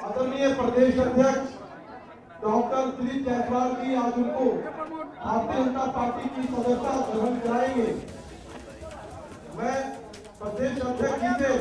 आदरणीय प्रदेश अध्यक्ष डॉक्टर दिलीप जायसवाल जी आज उनको भारतीय जनता पार्टी की सदस्यता ग्रहण कराएंगे। मैं प्रदेश अध्यक्ष जी से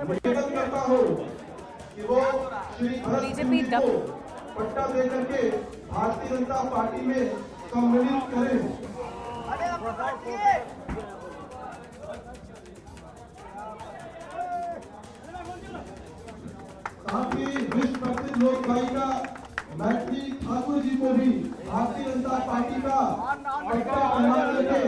निवेदन करता हूँ कि वो श्री भरत सिंह जी को पट्टा देकर के भारतीय जनता पार्टी में सम्मिलित करें। साथ ही विश्व प्रसिद्ध लोक गायिका मैथिली ठाकुर जी को भी भारतीय जनता पार्टी का पट्टा बना करके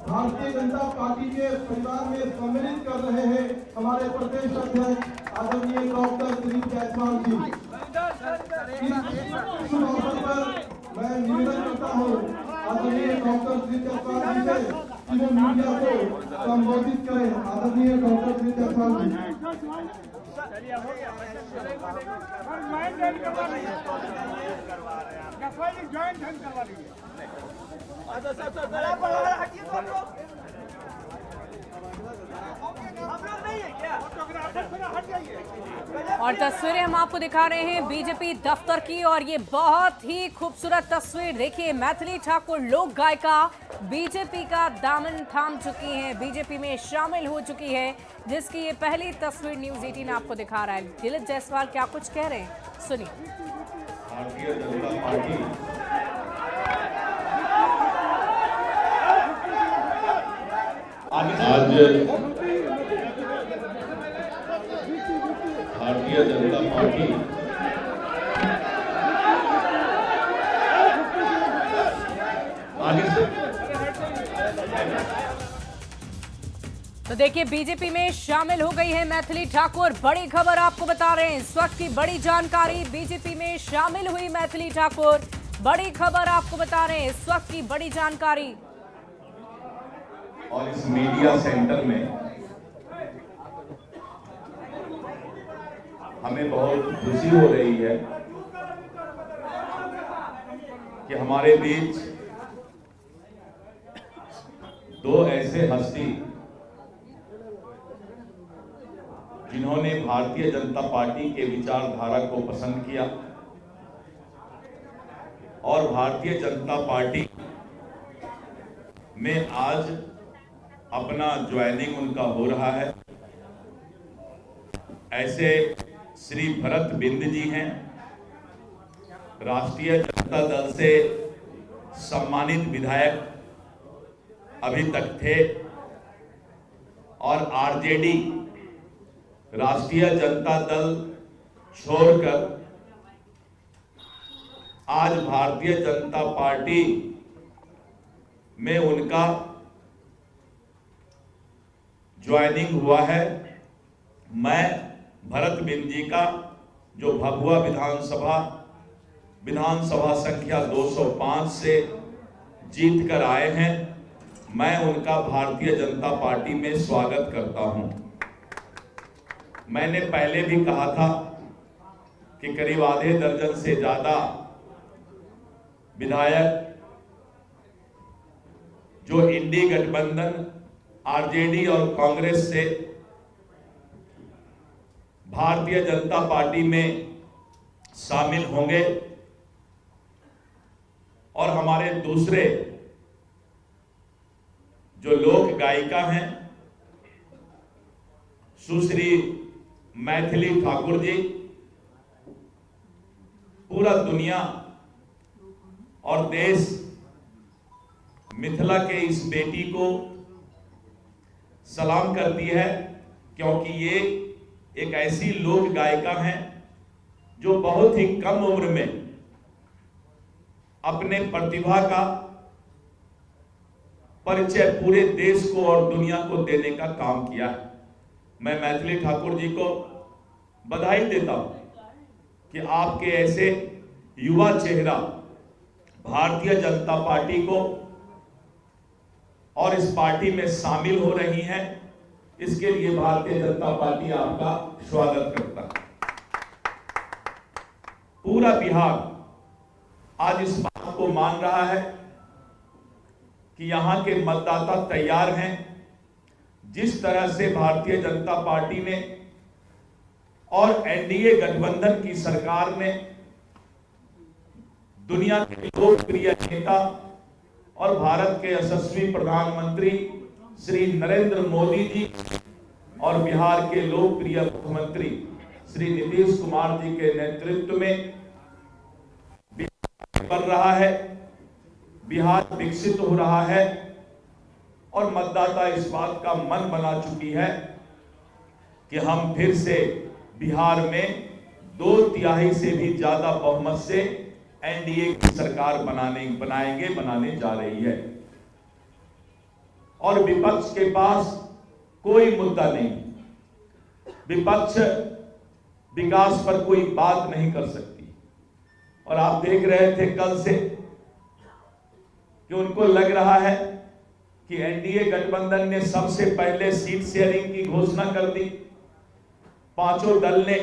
भारतीय जनता पार्टी के परिवार में सम्मिलित कर रहे हैं हमारे प्रदेश अध्यक्ष आदरणीय डॉक्टर दिलीप जायसवाल जी। इस शुभ अवसर पर मैं निवेदन करता हूँ आदरणीय डॉक्टर दिलीप जायसवाल जी से कि वो मीडिया को संबोधित करें। आदरणीय डॉक्टर दिलीप जायसवाल जी। और तस्वीरें हम आपको दिखा रहे हैं बीजेपी दफ्तर की, और ये बहुत ही खूबसूरत तस्वीर देखिए। मैथिली ठाकुर लोक गायिका बीजेपी का दामन थाम चुकी हैं, बीजेपी में शामिल हो चुकी है, जिसकी ये पहली तस्वीर न्यूज़ 18 आपको दिखा रहा है। दिलीप जायसवाल क्या कुछ कह रहे हैं, सुनिए। भारतीय जनता पार्टी आज भारतीय जनता पार्टी आगे से तो देखिए बीजेपी में शामिल हो गई है मैथिली ठाकुर। बड़ी खबर आपको बता रहे हैं, इस वक्त की बड़ी जानकारी, बीजेपी में शामिल हुई मैथिली ठाकुर। बड़ी खबर आपको बता रहे हैं, इस वक्त की बड़ी जानकारी। और इस मीडिया सेंटर में हमें बहुत खुशी हो रही है कि हमारे बीच दो ऐसे हस्ती जिन्होंने भारतीय जनता पार्टी के विचारधारा को पसंद किया और भारतीय जनता पार्टी में आज अपना ज्वाइनिंग उनका हो रहा है। ऐसे श्री भरत बिंद जी हैं, राष्ट्रीय जनता दल से सम्मानित विधायक अभी तक थे और आरजेडी राष्ट्रीय जनता दल छोड़कर आज भारतीय जनता पार्टी में उनका ज्वाइनिंग हुआ है। मैं भरत बिंद जी का जो भभुआ विधानसभा संख्या 205 से जीत कर आए हैं, मैं उनका भारतीय जनता पार्टी में स्वागत करता हूं। मैंने पहले भी कहा था कि करीब आधे दर्जन से ज्यादा विधायक जो इंडी गठबंधन आरजेडी और कांग्रेस से भारतीय जनता पार्टी में शामिल होंगे और हमारे दूसरे जो लोक गायिका हैं सुश्री मैथिली ठाकुर जी, पूरा दुनिया और देश मिथिला के इस बेटी को सलाम करती है, क्योंकि ये एक ऐसी लोक गायिका हैं जो बहुत ही कम उम्र में अपने प्रतिभा का परिचय पूरे देश को और दुनिया को देने का काम किया है। मैं मैथिली ठाकुर जी को बधाई देता हूं कि आपके ऐसे युवा चेहरा भारतीय जनता पार्टी को और इस पार्टी में शामिल हो रही हैं। इसके लिए भारतीय जनता पार्टी आपका स्वागत करता है। पूरा बिहार आज इस बात को मान रहा है कि यहां के मतदाता तैयार हैं। जिस तरह से भारतीय जनता पार्टी ने और एनडीए गठबंधन की सरकार ने दुनिया के लोकप्रिय नेता और भारत के यशस्वी प्रधानमंत्री श्री नरेंद्र मोदी जी और बिहार के लोकप्रिय मुख्यमंत्री श्री नीतीश कुमार जी के नेतृत्व में बिहार बढ़ रहा है, बिहार विकसित हो रहा है और मतदाता इस बात का मन बना चुकी है कि हम फिर से बिहार में 2/3 से भी ज्यादा बहुमत से एनडीए की सरकार बनाने जा रही है। और विपक्ष के पास कोई मुद्दा नहीं, विपक्ष विकास पर कोई बात नहीं कर सकती। और आप देख रहे थे कल से कि उनको लग रहा है कि एनडीए गठबंधन ने सबसे पहले सीट शेयरिंग की घोषणा कर दी। पांचों दल ने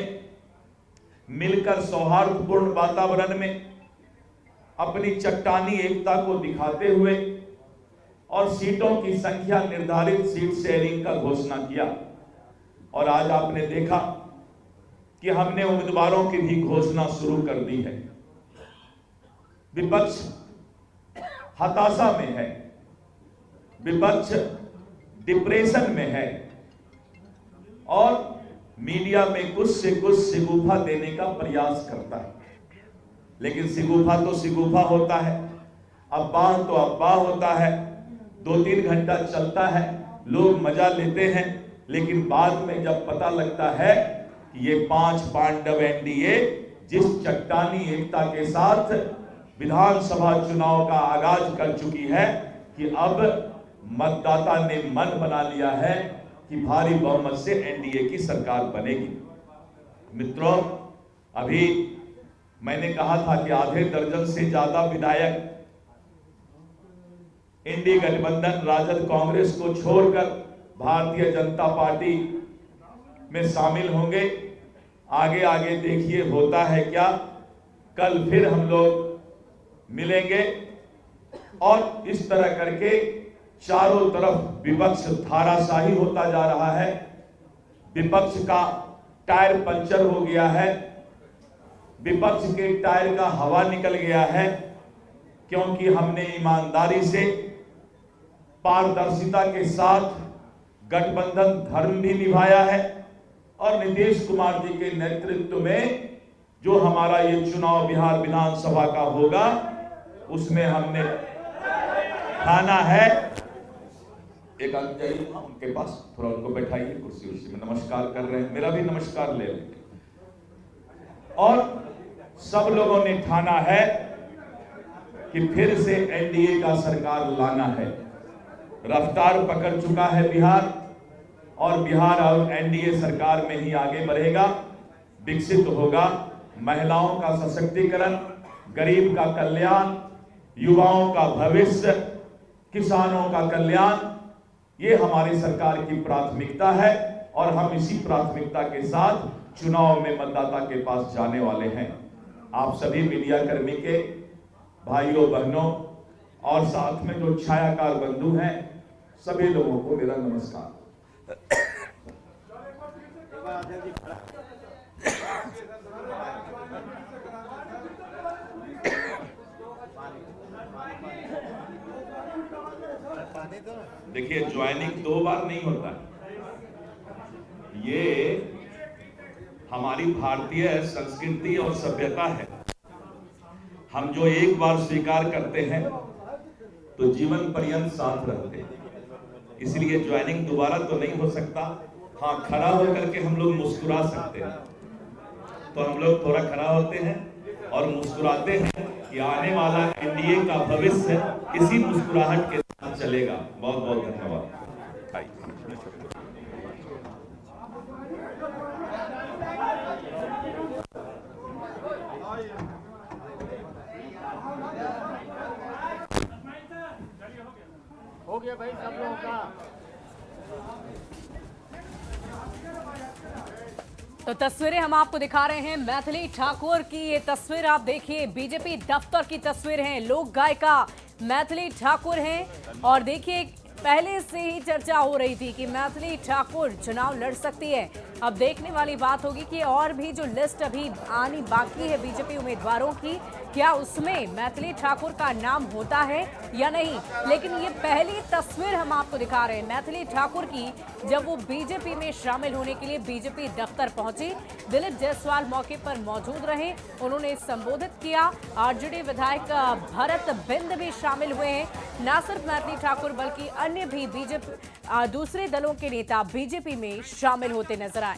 मिलकर सौहार्दपूर्ण वातावरण में अपनी चट्टानी एकता को दिखाते हुए और सीटों की संख्या निर्धारित सीट शेयरिंग का घोषणा किया। और आज आपने देखा कि हमने उम्मीदवारों की भी घोषणा शुरू कर दी है। विपक्ष हताशा में है, विपक्ष डिप्रेशन में है और मीडिया में कुछ से कुछ शिगुफा देने का प्रयास करता है। लेकिन शिगुफा तो शिगुफा होता है, अफवाह तो अफवाह होता है, 2-3 घंटा चलता है, लोग मजा लेते हैं, लेकिन बाद में जब पता लगता है कि ये 5 पांडव एनडीए जिस चट्टानी एकता के साथ विधानसभा चुनाव का आगाज कर चुकी है कि अब मतदाता ने मन बना लिया है कि भारी बहुमत से एनडीए की सरकार बनेगी। मित्रों, अभी मैंने कहा था कि आधे दर्जन से ज्यादा विधायक इंडी गठबंधन राजद कांग्रेस को छोड़कर भारतीय जनता पार्टी में शामिल होंगे। आगे आगे देखिए होता है क्या। कल फिर हम लोग मिलेंगे और इस तरह करके चारों तरफ विपक्ष धाराशाही होता जा रहा है। विपक्ष का टायर पंचर हो गया है, विपक्ष के टायर का हवा निकल गया है, क्योंकि हमने ईमानदारी से पारदर्शिता के साथ गठबंधन धर्म भी निभाया है और नीतीश कुमार जी के नेतृत्व में जो हमारा ये चुनाव बिहार विधानसभा का होगा उसमें हमने ठाना है। एक आदमी जाइए उनके पास, थोड़ा उनको बैठाइए कुर्सी में, नमस्कार कर रहे हैं, मेरा भी नमस्कार ले लेंगे। और सब लोगों ने ठाना है कि फिर से एनडीए का सरकार लाना है। रफ्तार पकड़ चुका है बिहार और बिहार और एनडीए सरकार में ही आगे बढ़ेगा, विकसित होगा। महिलाओं का सशक्तिकरण, गरीब का कल्याण, युवाओं का भविष्य, किसानों का कल्याण, ये हमारी सरकार की प्राथमिकता है और हम इसी प्राथमिकता के साथ चुनाव में मतदाता के पास जाने वाले हैं। आप सभी मीडिया कर्मी के भाइयों बहनों और साथ में जो छायाकार बंधु हैं, सभी लोगों को मेरा नमस्कार। देखिए, ज्वाइनिंग 2 बार नहीं होता, ये हमारी भारतीय संस्कृति और सभ्यता है। हम जो एक बार स्वीकार करते हैं तो जीवन पर्यंत साथ रहते हैं, इसलिए ज्वाइनिंग दोबारा तो नहीं हो सकता। हाँ, खड़ा होकर के हम लोग मुस्कुरा सकते हैं, तो हम लोग थोड़ा खड़ा होते हैं और मुस्कुराते हैं कि आने वाला एनडीए का भविष्य इसी मुस्कुराहट के साथ चलेगा। बहुत बहुत धन्यवाद। हो गया भाई सब लोगों का। तो तस्वीरें हम आपको दिखा रहे हैं मैथिली ठाकुर की। ये तस्वीर आप देखिए, बीजेपी दफ्तर की तस्वीर है। लोक गायिका मैथिली ठाकुर हैं और देखिए पहले से ही चर्चा हो रही थी कि मैथिली ठाकुर चुनाव लड़ सकती है। अब देखने वाली बात होगी कि और भी जो लिस्ट अभी आनी बाकी है बीजेपी उम्मीदवारों की, क्या उसमें मैथिली ठाकुर का नाम होता है या नहीं। लेकिन ये पहली तस्वीर हम आपको दिखा रहे हैं मैथिली ठाकुर की, जब वो बीजेपी में शामिल होने के लिए बीजेपी दफ्तर पहुंची। दिलीप जायसवाल मौके पर मौजूद रहे, उन्होंने संबोधित किया। आरजेडी विधायक भरत बिंद भी शामिल हुए हैं। न सिर्फ मैथिली ठाकुर बल्कि अन्य भी बीजेपी दूसरे दलों के नेता बीजेपी में शामिल होते नजर आए।